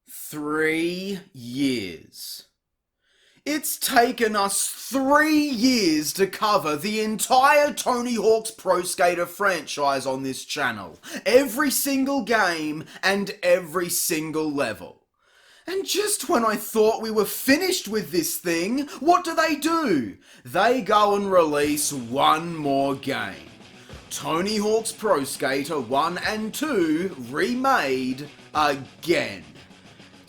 3 years. It's taken us 3 years to cover the entire Tony Hawk's Pro Skater franchise on this channel. Every single game and every single level. And just when I thought we were finished with this thing, what do? They go and release one more game. Tony Hawk's Pro Skater 1 and 2 remade again.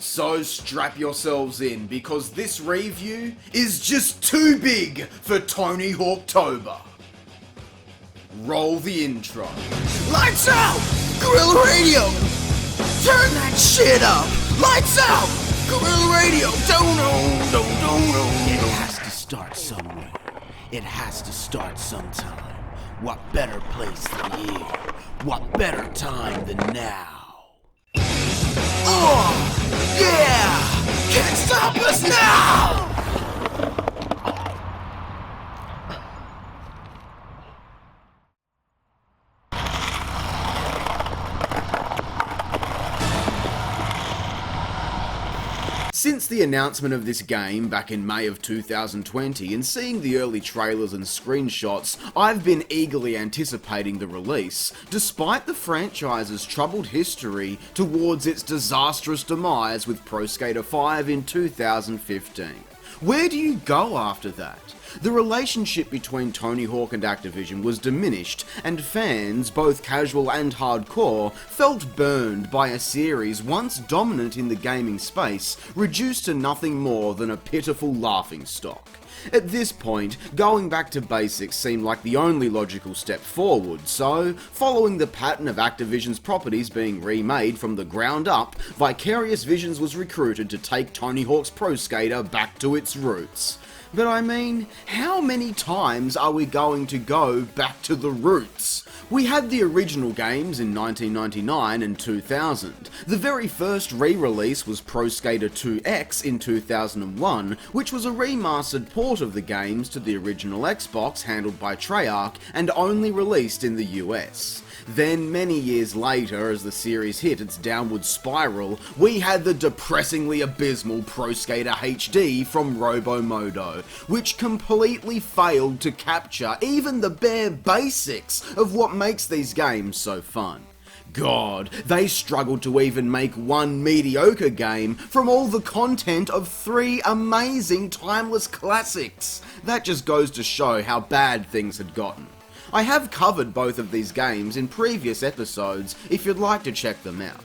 So strap yourselves in, because this review is just too big for Tony Hawktober. Roll the intro. Lights out! Guerrilla Radio! Turn that shit up! Lights out! Guerrilla Radio! It has to start somewhere. It has to start sometime. What better place than here? What better time than now? Oh, yeah! Can't stop us now! Since the announcement of this game back in May of 2020 and seeing the early trailers and screenshots, I've been eagerly anticipating the release, despite the franchise's troubled history towards its disastrous demise with Pro Skater 5 in 2015. Where do you go after that? The relationship between Tony Hawk and Activision was diminished, and fans, both casual and hardcore, felt burned by a series once dominant in the gaming space, reduced to nothing more than a pitiful laughingstock. At this point, going back to basics seemed like the only logical step forward, so, following the pattern of Activision's properties being remade from the ground up, Vicarious Visions was recruited to take Tony Hawk's Pro Skater back to its roots. But I mean, how many times are we going to go back to the roots? We had the original games in 1999 and 2000. The very first re-release was Pro Skater 2X in 2001, which was a remastered port of the games to the original Xbox handled by Treyarch and only released in the US. Then, many years later, as the series hit its downward spiral, we had the depressingly abysmal Pro Skater HD from Robomodo, which completely failed to capture even the bare basics of what makes these games so fun. God, they struggled to even make one mediocre game from all the content of 3 amazing timeless classics. That just goes to show how bad things had gotten. I have covered both of these games in previous episodes if you'd like to check them out.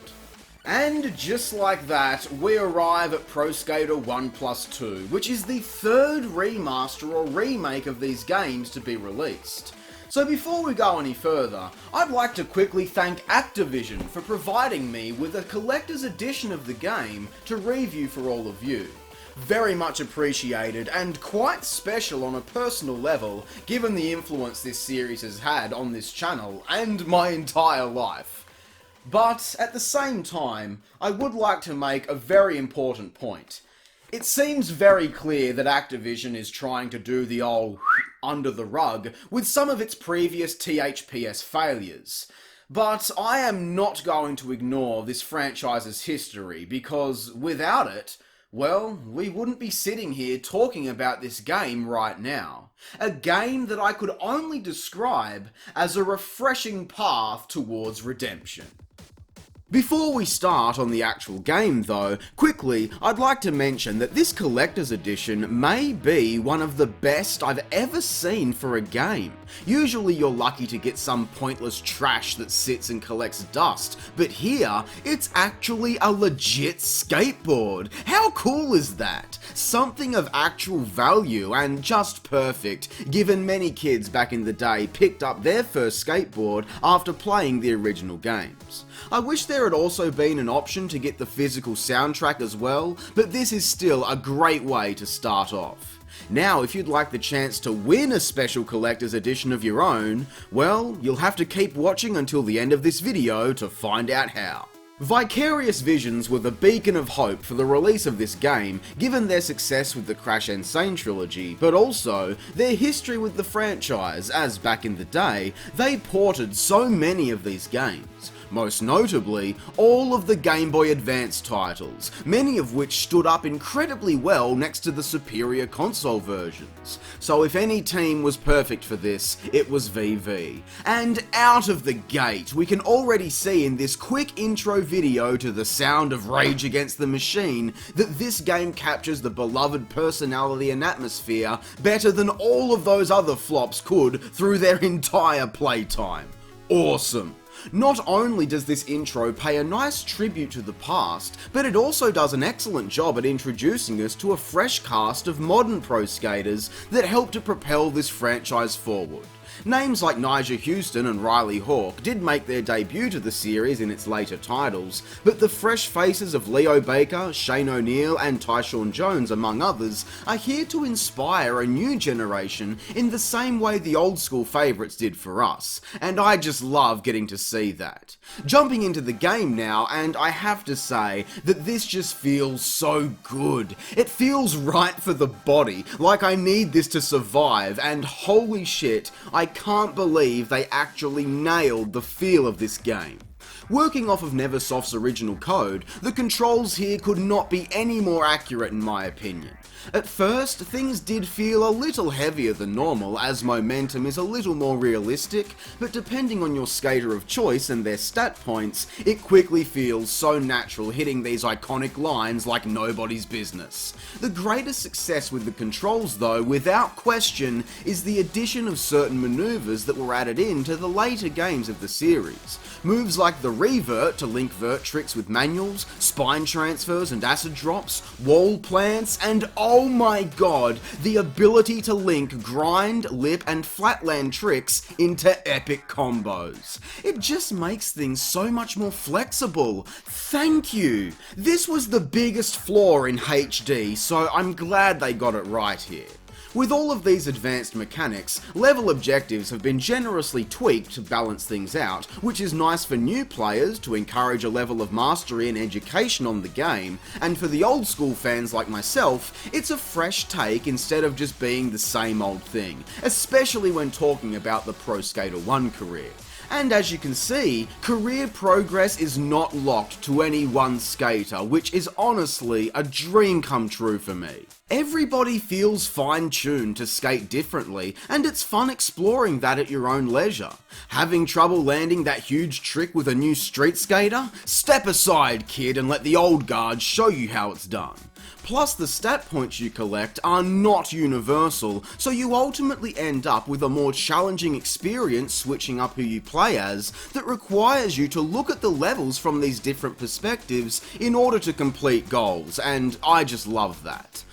And just like that, we arrive at Pro Skater 1+2, which is the third remaster or remake of these games to be released. So before we go any further, I'd like to quickly thank Activision for providing me with a collector's edition of the game to review for all of you. Very much appreciated and quite special on a personal level, given the influence this series has had on this channel and my entire life. But at the same time, I would like to make a very important point. It seems very clear that Activision is trying to do the old under the rug with some of its previous THPS failures. But I am not going to ignore this franchise's history, because without it, well, we wouldn't be sitting here talking about this game right now. A game that I could only describe as a refreshing path towards redemption. Before we start on the actual game though, quickly, I'd like to mention that this collector's edition may be one of the best I've ever seen for a game. Usually you're lucky to get some pointless trash that sits and collects dust, but here, it's actually a legit skateboard. How cool is that? Something of actual value and just perfect, given many kids back in the day picked up their first skateboard after playing the original games. I wish there had also been an option to get the physical soundtrack as well, but this is still a great way to start off. Now, if you'd like the chance to win a special collector's edition of your own, well, you'll have to keep watching until the end of this video to find out how. Vicarious Visions were the beacon of hope for the release of this game, given their success with the Crash N. Sane trilogy, but also their history with the franchise, as back in the day, they ported so many of these games. most notably, all of the Game Boy Advance titles, many of which stood up incredibly well next to the superior console versions. So if any team was perfect for this, it was VV. And out of the gate, we can already see in this quick intro video to the sound of Rage Against the Machine that this game captures the beloved personality and atmosphere better than all of those other flops could through their entire playtime. Awesome. Not only does this intro pay a nice tribute to the past, but it also does an excellent job at introducing us to a fresh cast of modern pro skaters that help to propel this franchise forward. Names like Nigel Houston and Riley Hawk did make their debut to the series in its later titles, but the fresh faces of Leo Baker, Shane O'Neill and Tyshawn Jones, among others, are here to inspire a new generation in the same way the old school favourites did for us, and I just love getting to see that. Jumping into the game now, and I have to say that this just feels so good. It feels right for the body, like I need this to survive, and holy shit, I can't believe they actually nailed the feel of this game. Working off of Neversoft's original code, the controls here could not be any more accurate in my opinion. At first, things did feel a little heavier than normal as momentum is a little more realistic, but depending on your skater of choice and their stat points, it quickly feels so natural hitting these iconic lines like nobody's business. The greatest success with the controls though, without question, is the addition of certain maneuvers that were added in to the later games of the series. Moves like the revert to link vert tricks with manuals, spine transfers and acid drops, wall plants, and oh my god, the ability to link grind, lip and flatland tricks into epic combos. It just makes things so much more flexible. Thank you! This was the biggest flaw in HD, so I'm glad they got it right here. With all of these advanced mechanics, level objectives have been generously tweaked to balance things out, which is nice for new players to encourage a level of mastery and education on the game, and for the old school fans like myself, it's a fresh take instead of just being the same old thing, especially when talking about the Pro Skater 1 career. And as you can see, career progress is not locked to any one skater, which is honestly a dream come true for me. Everybody feels fine-tuned to skate differently, and it's fun exploring that at your own leisure. Having trouble landing that huge trick with a new street skater? Step aside, kid, and let the old guard show you how it's done. Plus, the stat points you collect are not universal, so you ultimately end up with a more challenging experience switching up who you play as that requires you to look at the levels from these different perspectives in order to complete goals, and I just love that.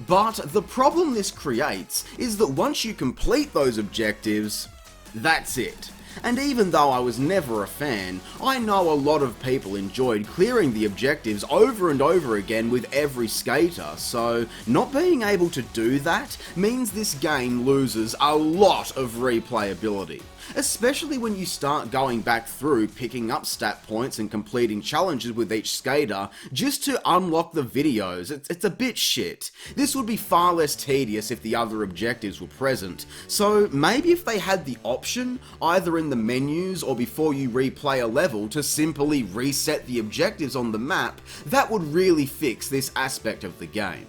But the problem this creates is that once you complete those objectives, that's it. And even though I was never a fan, I know a lot of people enjoyed clearing the objectives over and over again with every skater, so not being able to do that means this game loses a lot of replayability. Especially when you start going back through picking up stat points and completing challenges with each skater just to unlock the videos. It's a bit shit. This would be far less tedious if the other objectives were present, so maybe if they had the option, either in the menus or before you replay a level, to simply reset the objectives on the map, that would really fix this aspect of the game.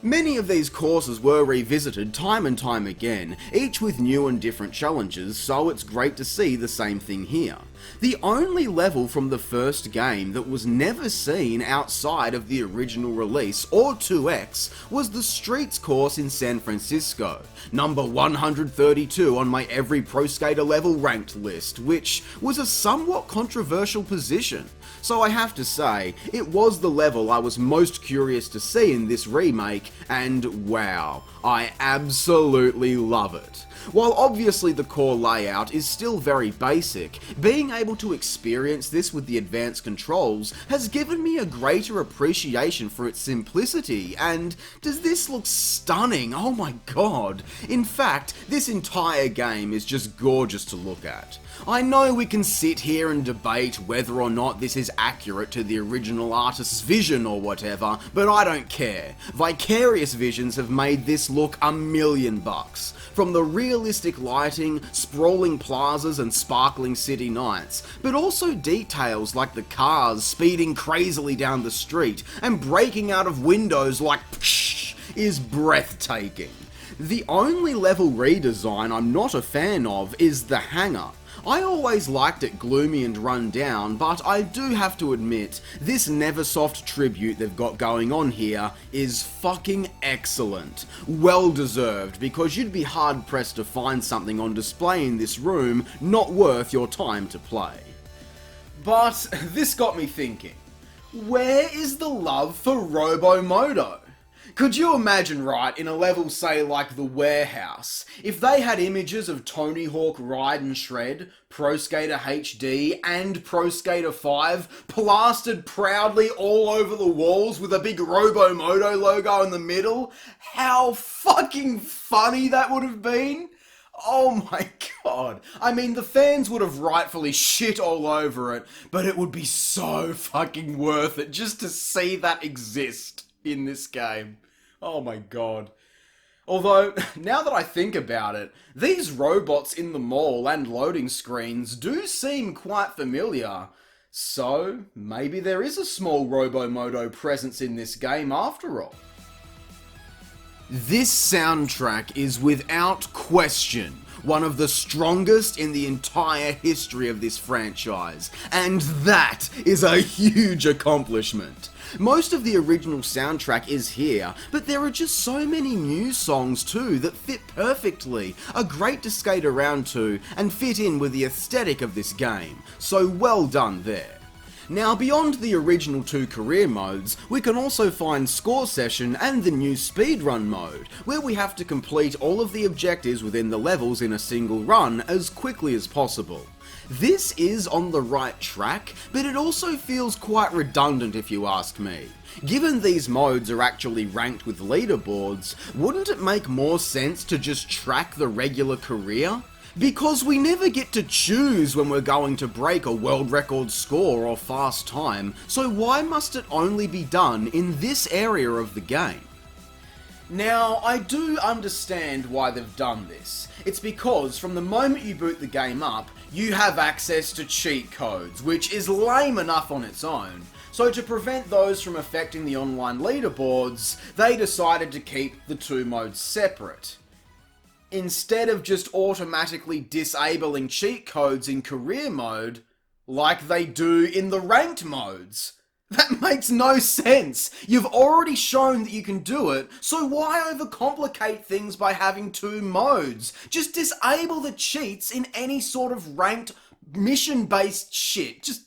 Many of these courses were revisited time and time again, each with new and different challenges, so it's great to see the same thing here. The only level from the first game that was never seen outside of the original release or 2X was the Streets course in San Francisco, number 132 on my every Pro Skater level ranked list, which was a somewhat controversial position. So I have to say, it was the level I was most curious to see in this remake, and wow, I absolutely love it. While obviously the core layout is still very basic, being able to experience this with the advanced controls has given me a greater appreciation for its simplicity, and does this look stunning? Oh my god. In fact, this entire game is just gorgeous to look at. I know we can sit here and debate whether or not this is accurate to the original artist's vision or whatever, but I don't care. Vicarious Visions have made this look $1,000,000. From the real realistic lighting, sprawling plazas and sparkling city nights, but also details like the cars speeding crazily down the street and breaking out of windows like psh, is breathtaking. The only level redesign I'm not a fan of is the hangar. I always liked it gloomy and run down, but I do have to admit, this Neversoft tribute they've got going on here is fucking excellent. Well deserved, because you'd be hard pressed to find something on display in this room not worth your time to play. But this got me thinking, where is the love for Robo-Moto? Could you imagine, right, in a level say like The Warehouse, if they had images of Tony Hawk Ride and Shred, Pro Skater HD and Pro Skater 5 plastered proudly all over the walls with a big Robo-Moto logo in the middle? How fucking funny that would have been! Oh my god. I mean, the fans would have rightfully shit all over it, but it would be so fucking worth it just to see that exist in this game. Oh my god. Although, now that I think about it, these robots in the mall and loading screens do seem quite familiar. So, maybe there is a small Robo-Moto presence in this game after all. This soundtrack is without question one of the strongest in the entire history of this franchise, and that is a huge accomplishment. Most of the original soundtrack is here, but there are just so many new songs too that fit perfectly, are great to skate around to, and fit in with the aesthetic of this game, so well done there. Now, beyond the original two career modes, we can also find Score Session and the new Speedrun mode, where we have to complete all of the objectives within the levels in a single run as quickly as possible. This is on the right track, but it also feels quite redundant if you ask me. Given these modes are actually ranked with leaderboards, wouldn't it make more sense to just track the regular career? Because we never get to choose when we're going to break a world record score or fast time, so why must it only be done in this area of the game? Now, I do understand why they've done this. It's because from the moment you boot the game up, you have access to cheat codes, which is lame enough on its own. So to prevent those from affecting the online leaderboards, they decided to keep the two modes separate. Instead of just automatically disabling cheat codes in career mode, like they do in the ranked modes. That makes no sense! You've already shown that you can do it, so why overcomplicate things by having two modes? Just disable the cheats in any sort of ranked, mission-based shit. Just...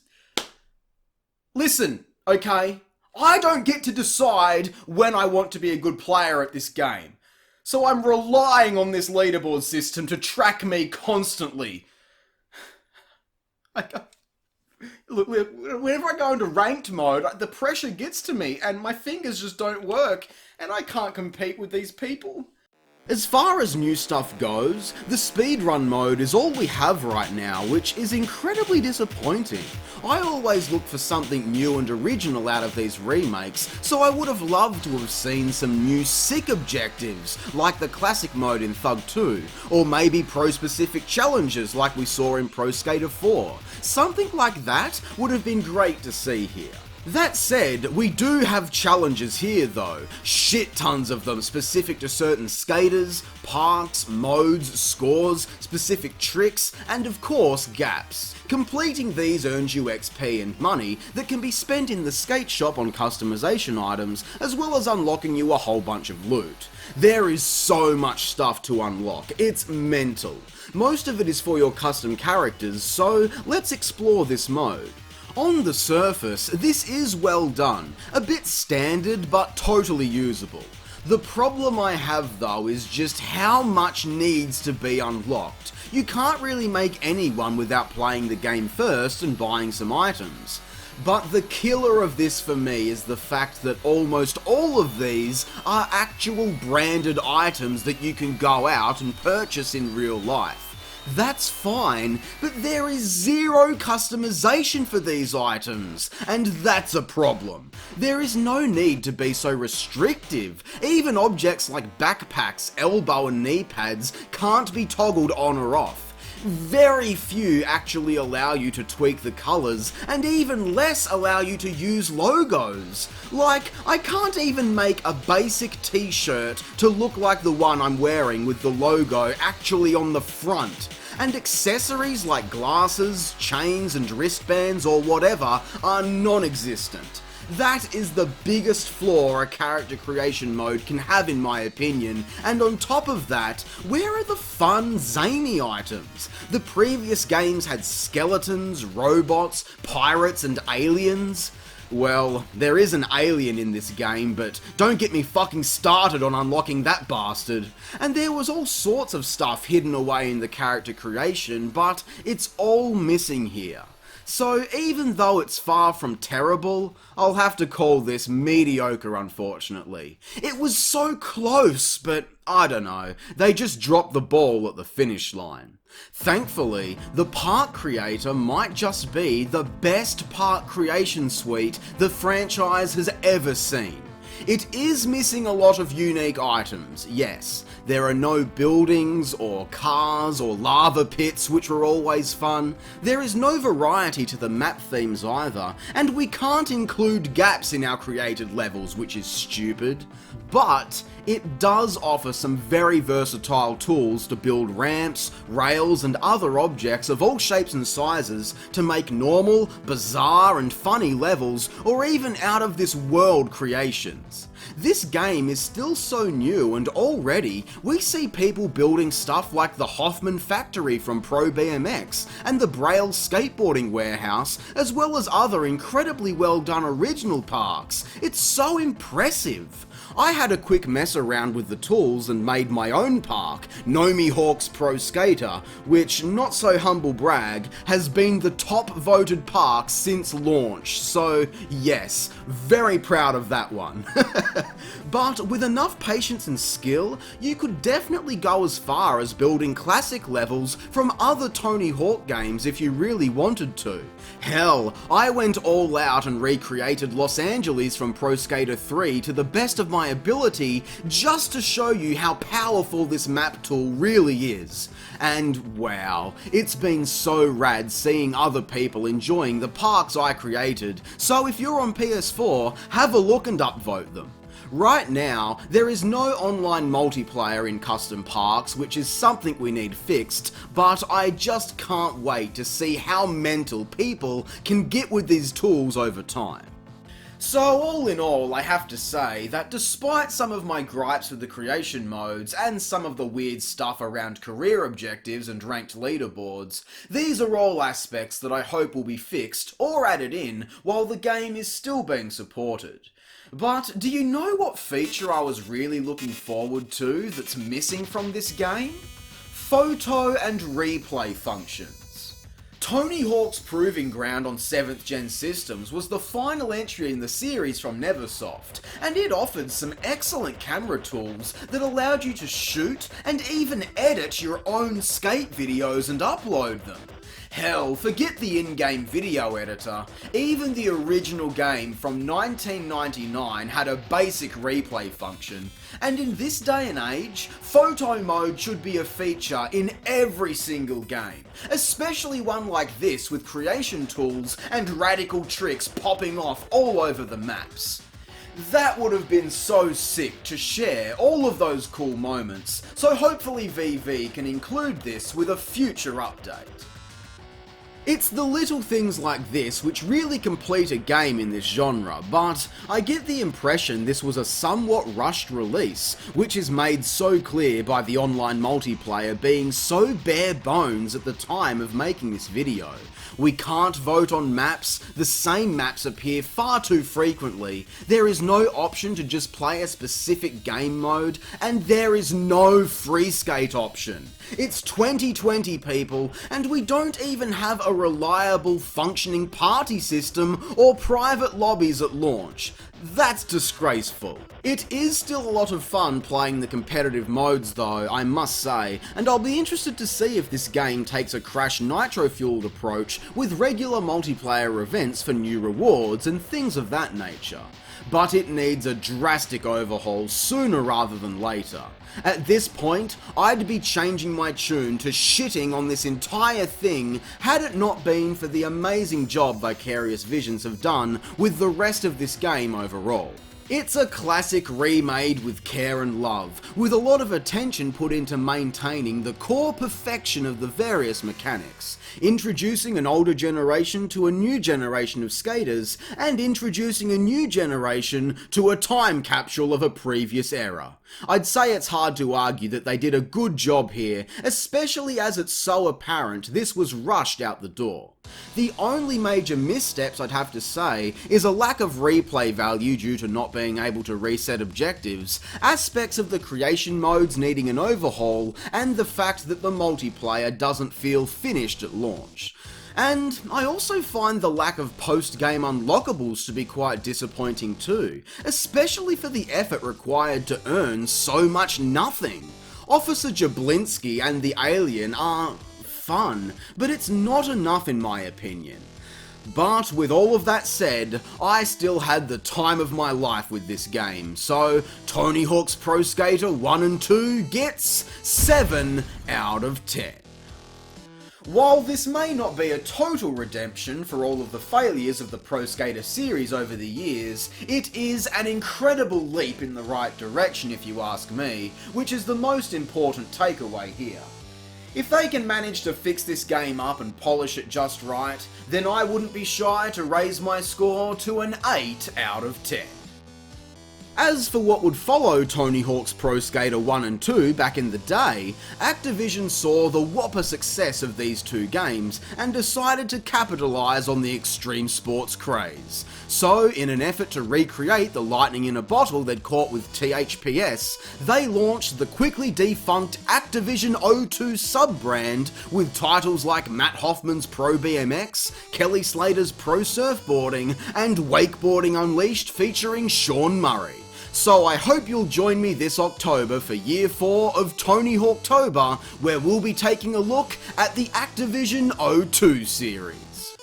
listen, okay? I don't get to decide when I want to be a good player at this game. So I'm relying on this leaderboard system to track me constantly. Look, whenever I go into ranked mode, the pressure gets to me and my fingers just don't work and I can't compete with these people. As far as new stuff goes, the speedrun mode is all we have right now, which is incredibly disappointing. I always look for something new and original out of these remakes, so I would have loved to have seen some new sick objectives, like the classic mode in Thug 2, or maybe pro-specific challenges like we saw in Pro Skater 4. Something like that would have been great to see here. That said, we do have challenges here though, shit tons of them specific to certain skaters, parks, modes, scores, specific tricks, and of course gaps. Completing these earns you XP and money that can be spent in the skate shop on customization items, as well as unlocking you a whole bunch of loot. There is so much stuff to unlock, it's mental. Most of it is for your custom characters, so let's explore this mode. On the surface, this is well done, a bit standard but totally usable. The problem I have though is just how much needs to be unlocked. You can't really make anyone without playing the game first and buying some items. But the killer of this for me is the fact that almost all of these are actual branded items that you can go out and purchase in real life. That's fine, but there is zero customization for these items, and that's a problem. There is no need to be so restrictive. Even objects like backpacks, elbow and knee pads can't be toggled on or off. Very few actually allow you to tweak the colours, and even less allow you to use logos. Like, I can't even make a basic t-shirt to look like the one I'm wearing with the logo actually on the front. And accessories like glasses, chains and wristbands or whatever are non-existent. That is the biggest flaw a character creation mode can have in my opinion, and on top of that, where are the fun, zany items? The previous games had skeletons, robots, pirates and aliens. Well, there is an alien in this game, but don't get me fucking started on unlocking that bastard. And there was all sorts of stuff hidden away in the character creation, but it's all missing here. So even though it's far from terrible, I'll have to call this mediocre unfortunately. It was so close, but I don't know, they just dropped the ball at the finish line. Thankfully, the park creator might just be the best park creation suite the franchise has ever seen. It is missing a lot of unique items, yes. There are no buildings, or cars, or lava pits, which were always fun. There is no variety to the map themes either, and we can't include gaps in our created levels, which is stupid. But it does offer some very versatile tools to build ramps, rails, and other objects of all shapes and sizes to make normal, bizarre, and funny levels, or even out of this world creations. This game is still so new, and already we see people building stuff like the Hoffman factory from Pro BMX and the Braille skateboarding warehouse, as well as other incredibly well done original parks. It's so impressive. I had a quick mess around with the tools and made my own park, Nomi Hawk's Pro Skater, which, not so humble brag, has been the top voted park since launch, so yes, very proud of that one. But with enough patience and skill, you could definitely go as far as building classic levels from other Tony Hawk games if you really wanted to. Hell, I went all out and recreated Los Angeles from Pro Skater 3 to the best of my ability just to show you how powerful this map tool really is. And wow, it's been so rad seeing other people enjoying the parks I created, so if you're on PS4, have a look and upvote them. Right now, there is no online multiplayer in custom parks, which is something we need fixed, but I just can't wait to see how mental people can get with these tools over time. So all in all, I have to say that despite some of my gripes with the creation modes and some of the weird stuff around career objectives and ranked leaderboards, these are all aspects that I hope will be fixed or added in while the game is still being supported. But do you know what feature I was really looking forward to that's missing from this game? Photo and replay functions. Tony Hawk's Proving Ground on 7th Gen systems was the final entry in the series from Neversoft, and it offered some excellent camera tools that allowed you to shoot and even edit your own skate videos and upload them. Hell, forget the in-game video editor, even the original game from 1999 had a basic replay function, and in this day and age, photo mode should be a feature in every single game, especially one like this with creation tools and radical tricks popping off all over the maps. That would have been so sick to share all of those cool moments, so hopefully VV can include this with a future update. It's the little things like this which really complete a game in this genre, but I get the impression this was a somewhat rushed release, which is made so clear by the online multiplayer being so bare bones at the time of making this video. We can't vote on maps, the same maps appear far too frequently, there is no option to just play a specific game mode, and there is no free skate option. It's 2020 people, and we don't even have a reliable functioning party system or private lobbies at launch. That's disgraceful. It is still a lot of fun playing the competitive modes though, I must say, and I'll be interested to see if this game takes a Crash Nitro-fueled approach with regular multiplayer events for new rewards and things of that nature. But it needs a drastic overhaul sooner rather than later. At this point, I'd be changing my tune to shitting on this entire thing had it not been for the amazing job Vicarious Visions have done with the rest of this game overall. It's a classic remade with care and love, with a lot of attention put into maintaining the core perfection of the various mechanics, introducing an older generation to a new generation of skaters, and introducing a new generation to a time capsule of a previous era. I'd say it's hard to argue that they did a good job here, especially as it's so apparent this was rushed out the door. The only major missteps I'd have to say is a lack of replay value due to not being able to reset objectives, aspects of the creation modes needing an overhaul, and the fact that the multiplayer doesn't feel finished at launch. And I also find the lack of post-game unlockables to be quite disappointing too, especially for the effort required to earn so much nothing. Officer Jablinski and the alien are fun, but it's not enough in my opinion. But with all of that said, I still had the time of my life with this game, so Tony Hawk's Pro Skater 1 and 2 gets 7 out of 10. While this may not be a total redemption for all of the failures of the Pro Skater series over the years, it is an incredible leap in the right direction if you ask me, which is the most important takeaway here. If they can manage to fix this game up and polish it just right, then I wouldn't be shy to raise my score to an 8 out of 10. As for what would follow Tony Hawk's Pro Skater 1 and 2 back in the day, Activision saw the whopper success of these two games and decided to capitalise on the extreme sports craze. So, in an effort to recreate the lightning in a bottle they'd caught with THPS, they launched the quickly defunct Activision O2 sub-brand with titles like Matt Hoffman's Pro BMX, Kelly Slater's Pro Surfboarding, and Wakeboarding Unleashed featuring Sean Murray. So I hope you'll join me this October for Year 4 of Tony Hawktober, where we'll be taking a look at the Activision O2 series.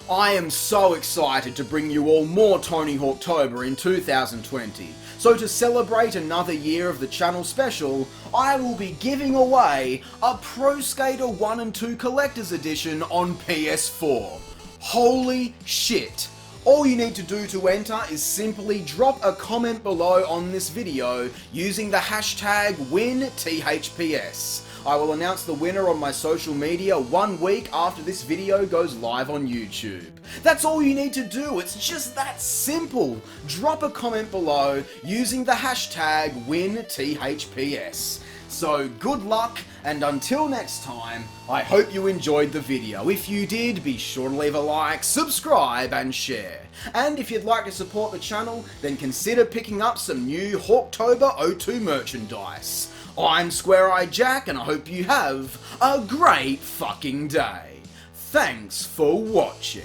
I am so excited to bring you all more Tony Hawktober in 2020, so to celebrate another year of the channel special, I will be giving away a Pro Skater 1 and 2 Collector's Edition on PS4. Holy shit! All you need to do to enter is simply drop a comment below on this video using the hashtag WinTHPS. I will announce the winner on my social media 1 week after this video goes live on YouTube. That's all you need to do, it's just that simple. Drop a comment below using the hashtag WinTHPS. So good luck, and until next time, I hope you enjoyed the video. If you did, be sure to leave a like, subscribe, and share. And if you'd like to support the channel, then consider picking up some new Hawktober O2 merchandise. I'm Square Eye Jack, and I hope you have a great fucking day. Thanks for watching.